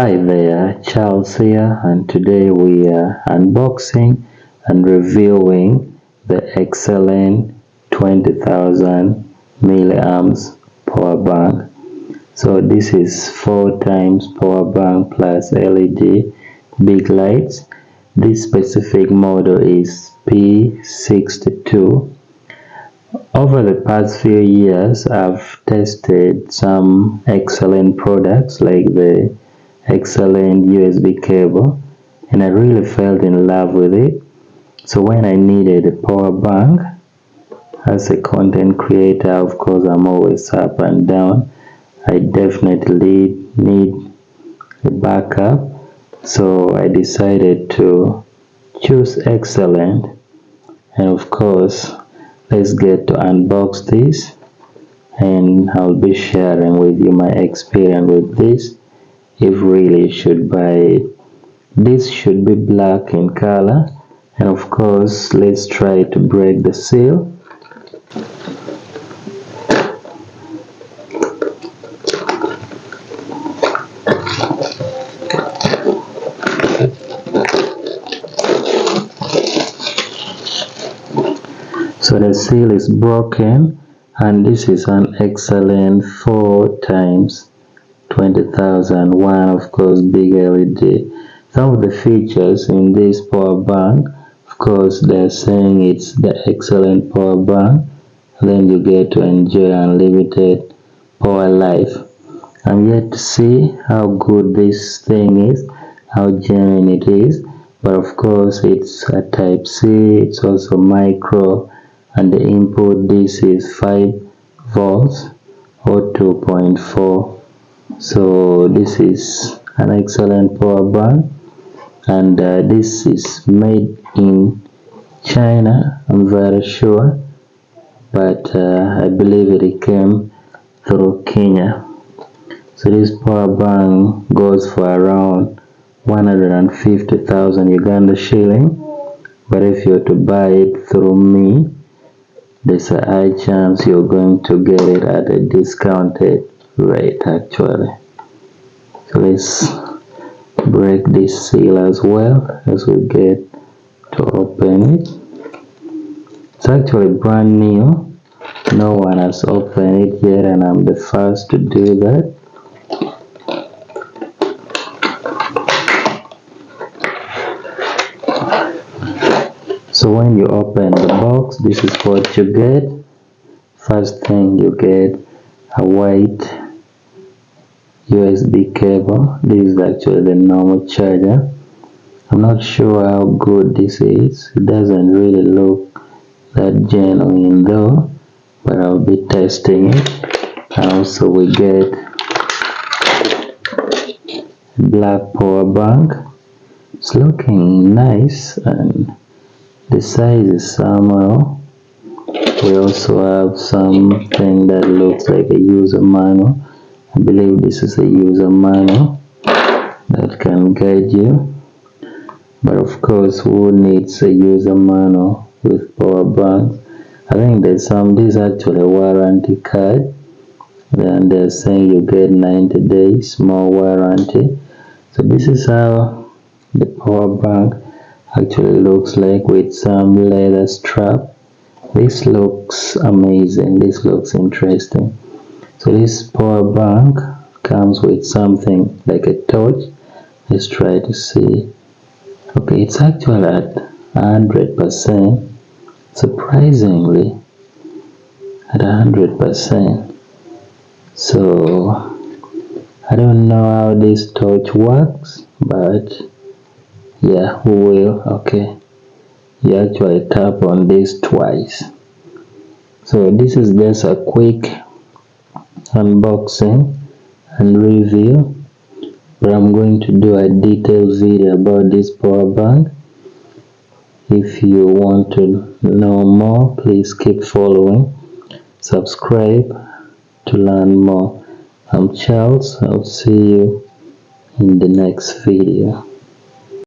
Hi there, Charles here, and today we are unboxing and reviewing the excellent 20,000 milliamps power bank. So this is 4 times power bank plus LED big lights. This specific model is P62. Over the past few years, I've tested some excellent products like the excellent USB cable, and I really fell in love with it. So when I needed a power bank, as a content creator, of course I'm always up and down, I definitely need a backup. So I decided to choose excellent, and of course let's get to unbox this, and I'll be sharing with you my experience with this, if really you should buy it. This should be black in color, and of course let's try to break the seal. So the seal is broken, and this is an excellent 4 times 20,000 one, of course big LED. Some of the features in this power bank, of course they're saying it's the excellent power bank, and then you get to enjoy unlimited power life. I'm yet to see how good this thing is, how genuine it is, but of course it's a type C, it's also micro, and the input this is 5 volts or 2.4. So this is an excellent power bank, and this is made in China, I'm very sure, but I believe it came through Kenya. So this power bank goes for around 150,000 Uganda shilling, but if you're to buy it through me, there's a high chance you're going to get it at a discounted rate actually. So let's break this seal as well as we get to open it. It's actually brand new, no one has opened it yet, and I'm the first to do that. So when you open the box, this is what you get. First thing, you get a white USB cable. This is actually the normal charger. I'm not sure how good this is. It doesn't really look that genuine though, but I'll be testing it. And also we get a black power bank. It's looking nice, and the size is small. We also have something that looks like a user manual. I believe this is a user manual that can guide you. But of course, who needs a user manual with power banks? I think there's this actually a warranty card. Then they're saying you get 90 days more warranty. So this is how the power bank actually looks like, with some leather strap. This looks amazing, this looks interesting. So this power bank comes with something like a torch. Let's try to see. Okay, it's actually at 100%, surprisingly at 100%. So I don't know how this torch works, but yeah, we will. Okay, you actually tap on this twice. So this is just a quick unboxing and review, but I'm going to do a detailed video about this power bank. If you want to know more, please keep following, subscribe to learn more. I'm Charles. I'll see you in the next video.